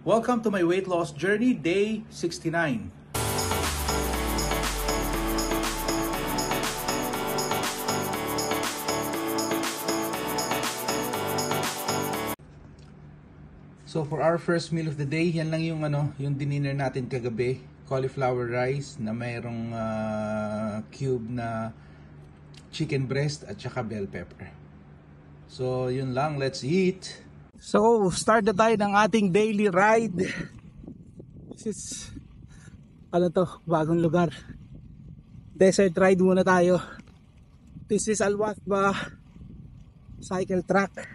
Welcome to my weight loss journey, day 69. So for our first meal of the day, yan lang yung yung dinner natin kagabi, cauliflower rice na mayroong cube na chicken breast at saka bell pepper. So yun lang, let's eat. So start na tayo ng ating daily ride. This is bagong lugar. Desert ride muna tayo. This is Al Wathba cycle track.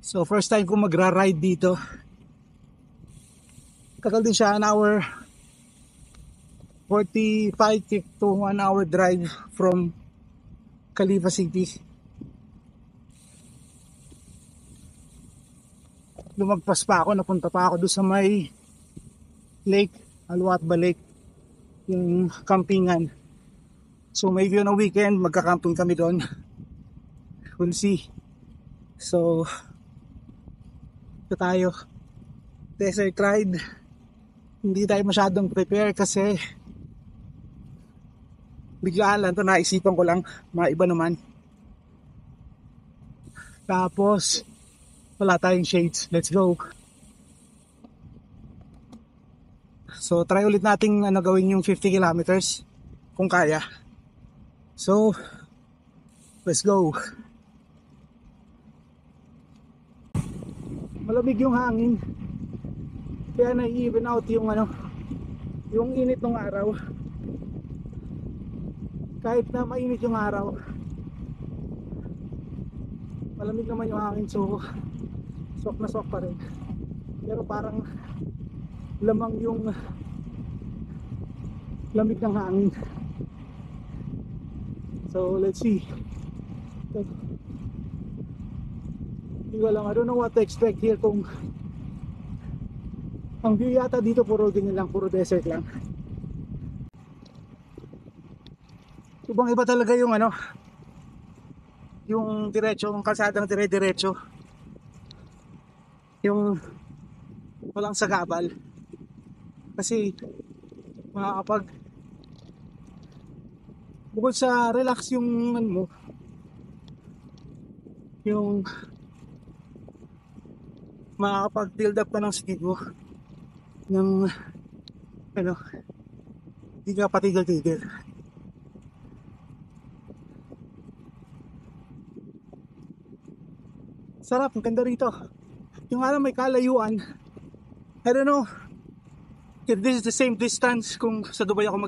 So first time ko magra-ride dito. Tagal din siya, an hour 45 to 1 hour drive from Kalifa City. Lumagpas pa ako, napunta pa ako doon sa may lake, Al Wathba Lake, yung campingan. So maybe on a weekend magka-camping kami doon. We'll see. So ito tayo, desert ride. Hindi tayo masyadong prepare kasi biglaan lang to, naisipan ko lang, maiba naman. Tapos wala tayong shades. Let's go. So try ulit nating gawin yung 50 kilometers kung kaya. So let's go. Malamig yung hangin, kaya na-even out yung yung init ng araw. Kahit na mainit yung araw, malamig naman yung hangin, so sok na sok pa rin. Pero parang lamang yung lamig ng hangin. So let's see. Hindi ko alam, I don't know what to expect here. Kung ang view yata dito puro ganyan lang, puro desert lang. Ibang iba talaga yung yung diretso, yung kalsadang dire-diretso, yung walang sagabal. Kasi makakapag bukod sa relax yung yung makakapag-build up ka ng speed mo ng hindi ka patigil-tigil. Sarap, ang ganda rito. Yung may kalayuan, I don't know if this is the same distance kung sa Dubai ako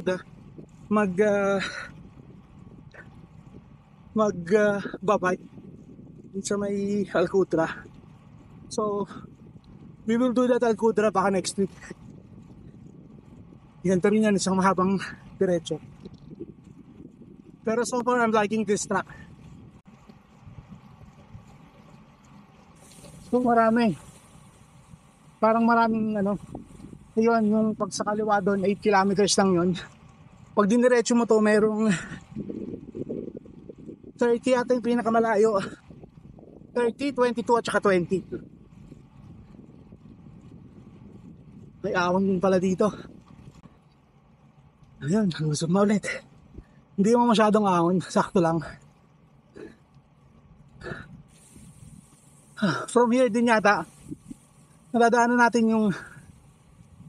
babike sa may Al-Qutra. So we will do that Al-Qutra baka next week. Ganito rin yan, isang mahabang diretso. Pero so far I'm liking this track. So parang maraming yun, yung pag sa kaliwa doon 8 kilometers lang yun. Pag diniretso mo to merong 30 yata yung pinakamalayo, 30, 22 at saka 20. May awang din pala dito. Ayun, lusog na ulit. Hindi mo masyadong ahon, sakto lang. From here din yata nadadaanan natin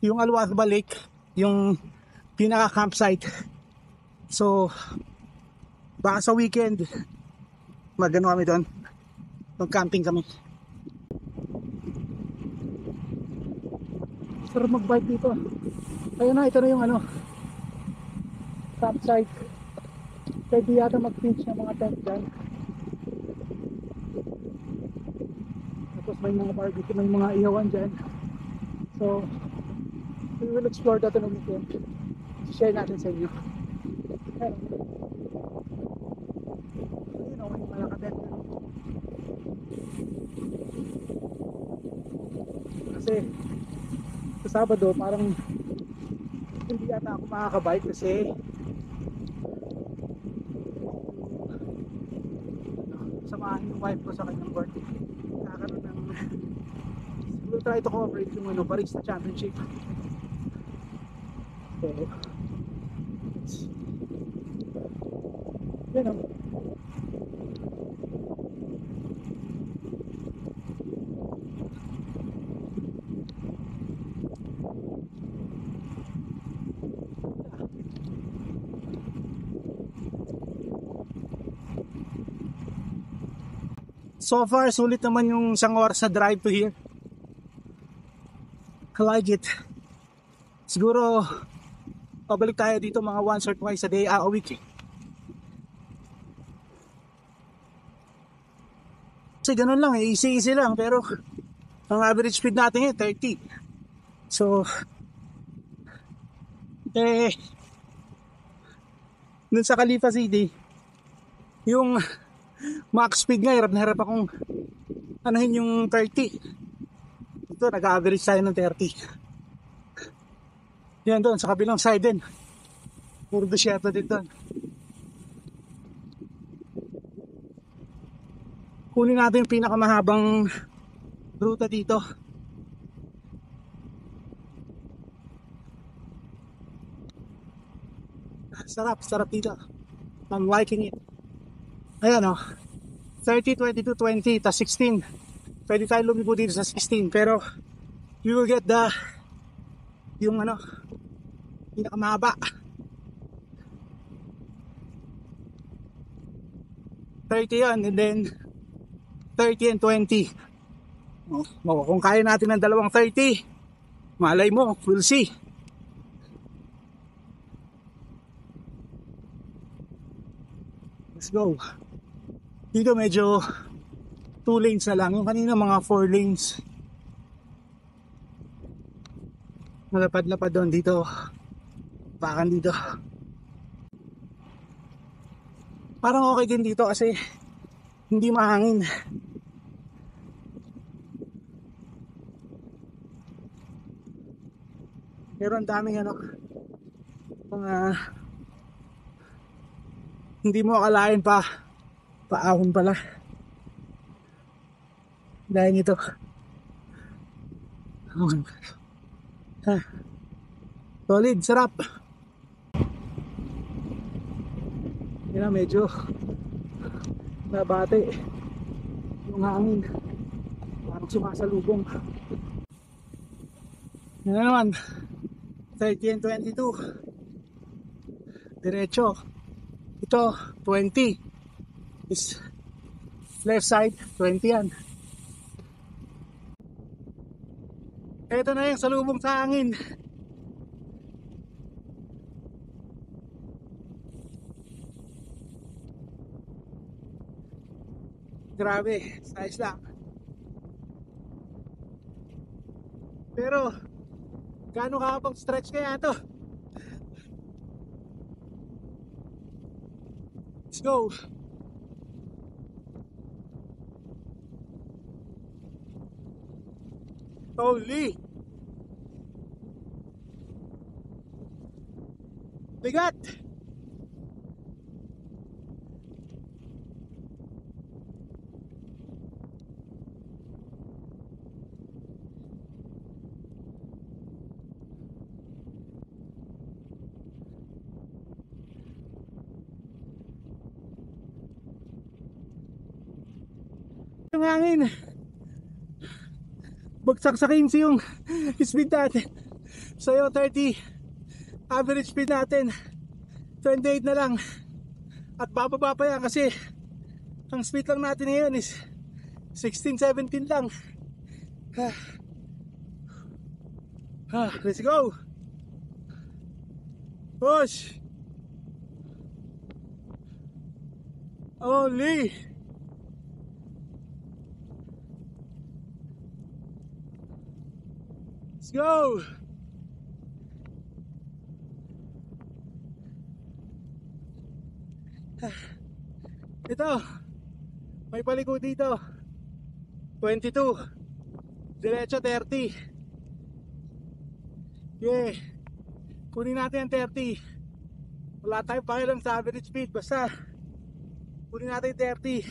yung Al Wathba Lake, yung pinaka campsite. So baka sa weekend kami doon, mag-camping kami. Sarap mag-bike dito. Ayun na, ito na yung campsite. Pwede yata mag-pitch ng mga tent dyan. Tapos may mga barbecue, may mga ihawan dyan. So we will explore that on the weekend. Share natin sa inyo. May mga tent. Kasi sa Sabado parang hindi yata ako makakabike kasi samahan yung wife ko sa kanyang birthday. Kakaroon ng we'll try to cooperate yung Barista Championship. So, you know. So far, sulit naman yung isang oras na drive to here. I like it. Siguro, pabalik tayo dito mga once or twice a day, a week. Kasi ganun lang, easy lang. Pero, ang average speed natin eh, 30. So, dun sa Khalifa City, yung max speed nga, hirap na hirap akong anuhin yung 30. Ito, nag-average tayo ng 30. Yan doon, sa kabilang side din. Puro desierto din doon. Kunin natin yung pinakamahabang ruta dito. Sarap dito. I'm liking it. Ayan o. 30, 22, 20, tas 16. Pwede tayo lumibo dito sa 16. Pero, you will get yung pinakamahaba. 30 yun, and then 30 and 20. Kung kaya natin ng dalawang 30, malay mo, we'll see. Let's go. Dito medyo 2 lanes na lang. Yung kanina mga 4 lanes. Malapad-lapad doon dito. Pakan dito. Parang okay din dito kasi hindi mahangin. Pero ang daming mga hindi mo akalain paahon pala. Dahil ito. Solid, sarap. Yan na, medyo nabate yung hangin. Parang sumasalubong. Yan na naman. 30 and 22. Diretso. Ito, 20. Is left side, 20 yan. Ito na yung salubong sa hangin. Grabe, size lang. Pero, gaano kapag stretch kaya to? Let's go. Holy! Bigat! Yung hangin. Bagsak sa 15 yung speed natin. Sa'yo 30. Average speed natin 28 na lang. At bababa pa yan kasi ang speed lang natin ngayon is 16, 17 lang. Let's go. Push. Only. Let's go. Ito, may paliko dito. 22. Diretso 30. Yeah. Kunin natin ang 30. Wala tayong pakialam sa average speed. Basta kunin natin 30.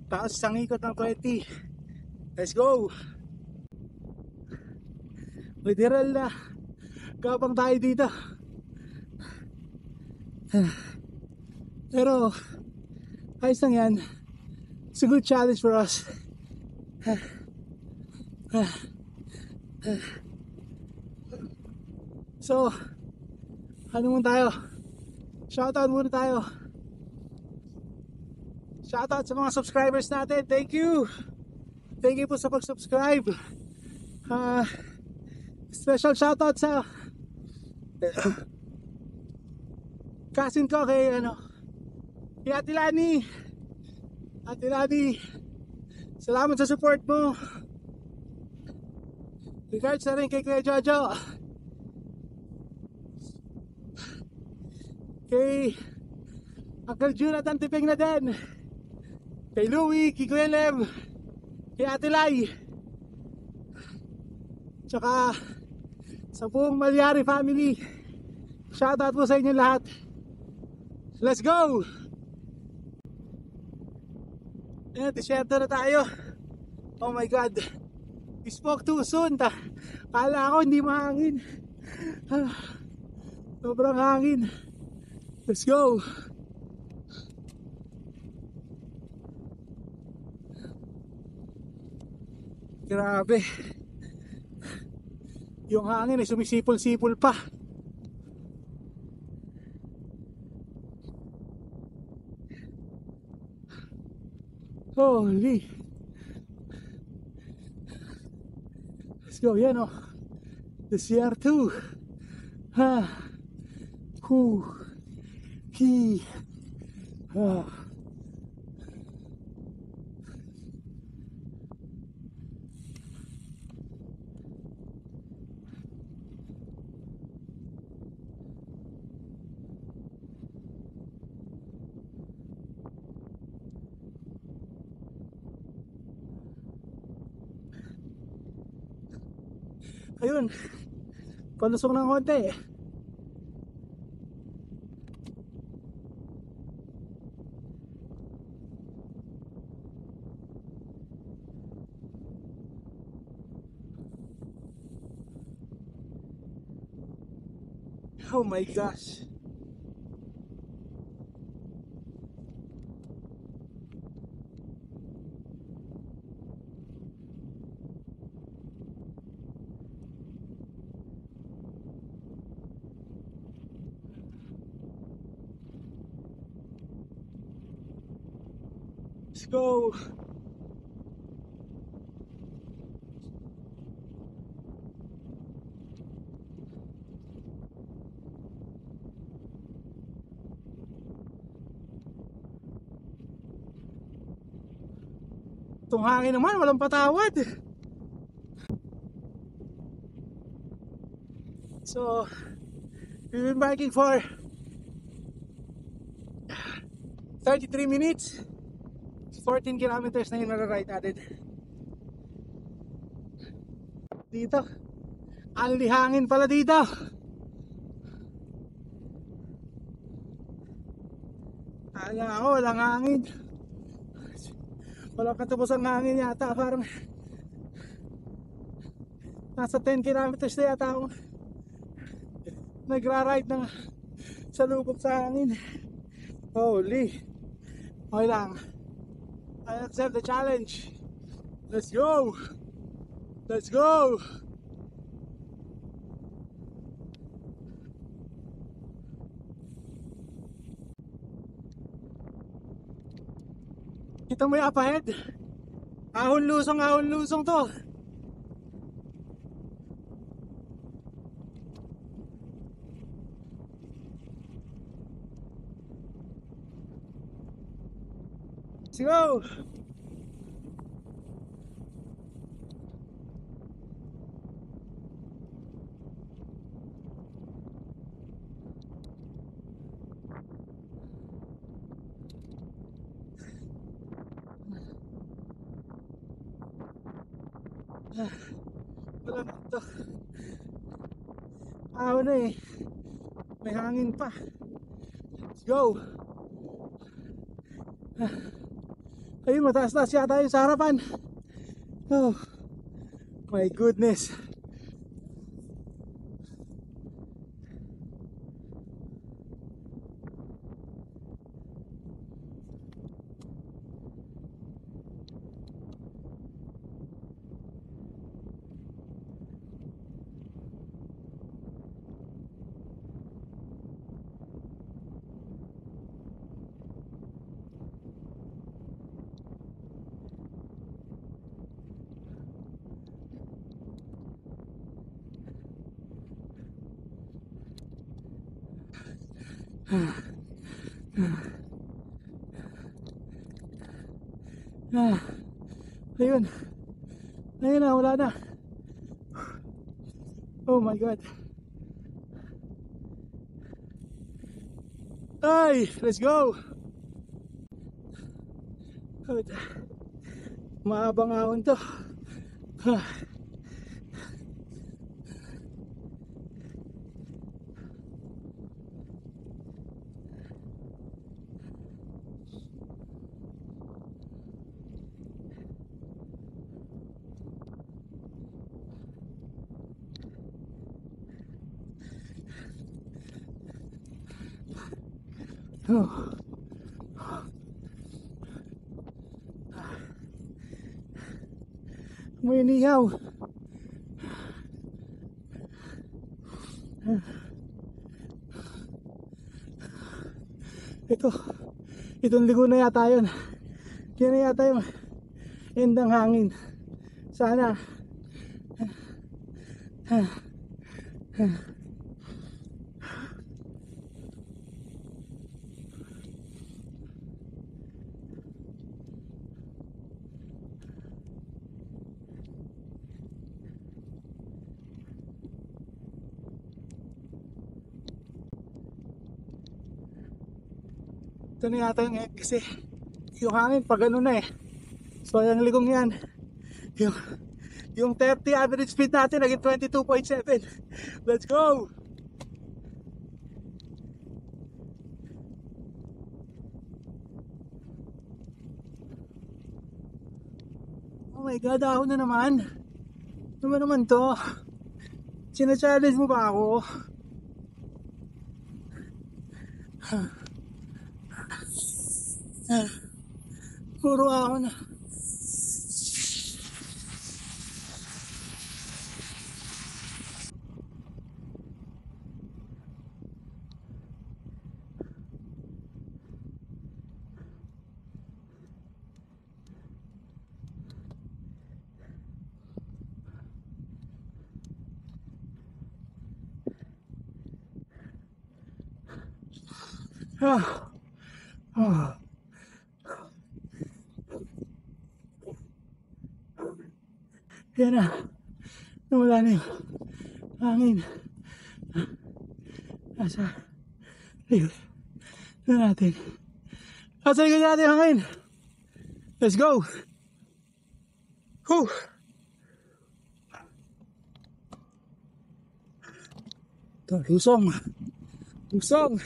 Tapos isang ikot ng 20. Let's go. literal na gabang tayo dito. Pero ayos lang yan. It's a good challenge for us. So ano muna tayo, shoutout muna tayo. Shoutout sa mga subscribers natin. Thank you po sa pag-subscribe. Special shoutout sa cousin ko kay Ate Lani. Ate Lani, salamat sa support mo. Regards na rin kay Kuya Jojo, kay Uncle Jonathan Tipeng na din, kay Louie, kay Kuya Lev, kay Ate Lai, tsaka sa buong Malyari family. Shoutout po sa inyo lahat. Let's go! Ayan, disyerto na tayo. Oh my God, we spoke too soon. Kala ko hindi mahangin. Sobrang hangin. Let's go. Grabe. Yung hangin ay sumisipol-sipol pa. Holy. Let's go. Yan o. Desierto. Ki. Ayun, palusong ng konti. Oh my gosh. Let's go. Itong hangin naman, walang patawad. So, we've been biking for 33 minutes. 14 kilometers na yung nara-ride natin. Dito, anli hangin pala dito. Kala ako walang hangin. Walang katapos ang hangin yata. Parang nasa 10 kilometers na yata ako nagra-ride na sa lubog sa hangin. Holy. Okay lang, I accept the challenge. Let's go. Let's go. Kita mo yung up ahead? Ahon lusong to. Let's go. Wala na ito. Ahon na eh. May hangin pa. Let's go. Ayun, mataas-taas yata yung sa harapan. Oh my goodness. Ah, ayun. Ayun na, wala na. Oh my God. Ay, let's go. Good. Mahabang ahon to. Ah. Oh. May nihaw. Ito. Itong ligo na yata yun. Yan na yata yung end ng hangin. Sana. Ito na yata yung end kasi yung hangin pag ano na eh. So yung ligong yan, yung, yung 30 average speed natin naging 22.7. Let's go! Oh my God, ahon na naman. Ano ba naman to? Sina-challenge mo ba ako? Puro ahon na. Ah. Ah. Yan na. Nawala na yung hangin. Nasa likod na natin. Nasa likod natin yung hangin. Let's go. Whew. Ito, lusong. Lusong.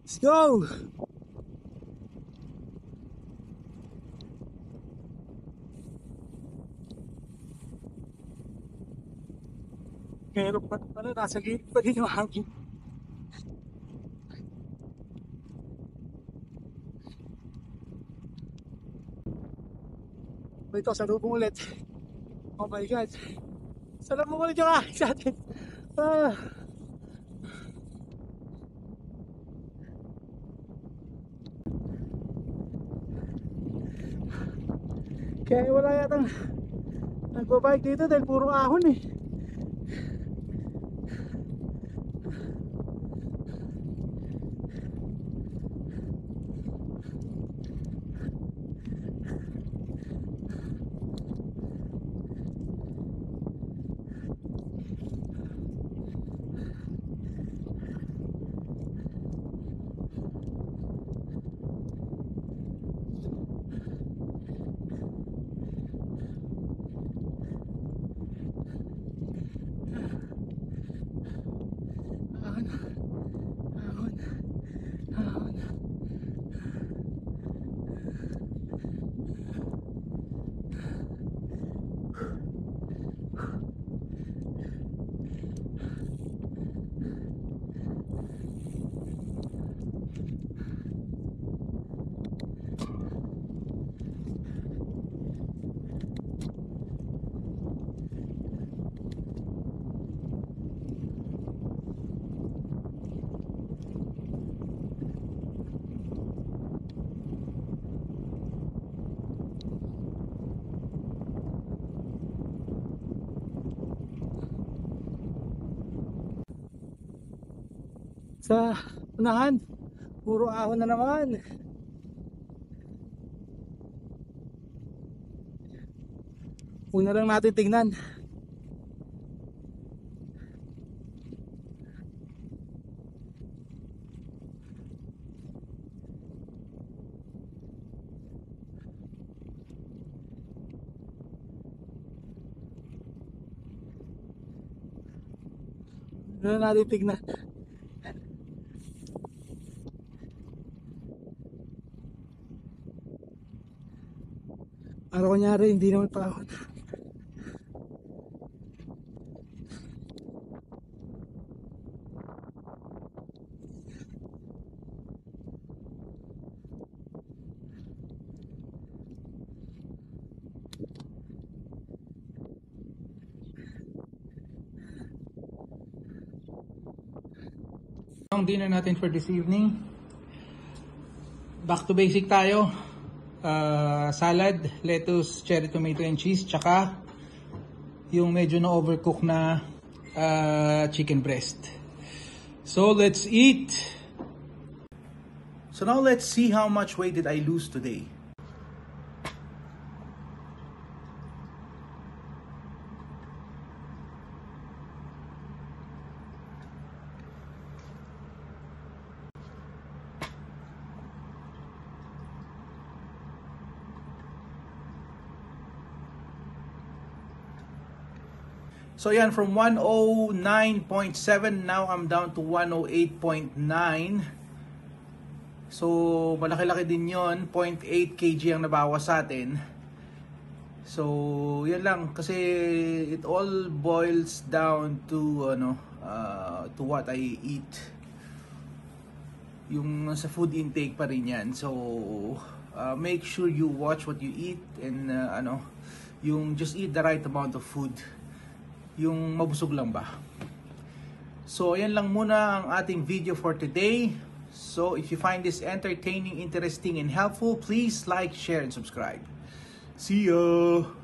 Let's go. Meron pa pala, nasa gilid pa rin yung hangin. Ito, salubong ulit. Oh my God. Salubong ulit yung hangin sa atin. Ah. Kaya wala yatang nagbabike dito dahil puro ahon eh. Sa unahan. Puro ahon na naman. Una lang natin tingnan. Una lang natin tingnan. Para kunyari hindi naman pa ahon. Ang dinner natin for this evening, back to basic tayo. Salad, lettuce, cherry tomato and cheese, tsaka yung medyo na overcook na chicken breast. So let's eat. So now let's see how much weight did I lose today. So yan, from 109.7, now I'm down to 108.9. So malaki-laki din yon, 0.8 kg ang nabawas sa atin. So yan lang, kasi it all boils down to to what I eat. Yung sa food intake pa rin yan. So make sure you watch what you eat and yung just eat the right amount of food. Yung mabusog lang ba. So ayan lang muna ang ating video for today. So if you find this entertaining, interesting and helpful, please like, share and subscribe. See ya!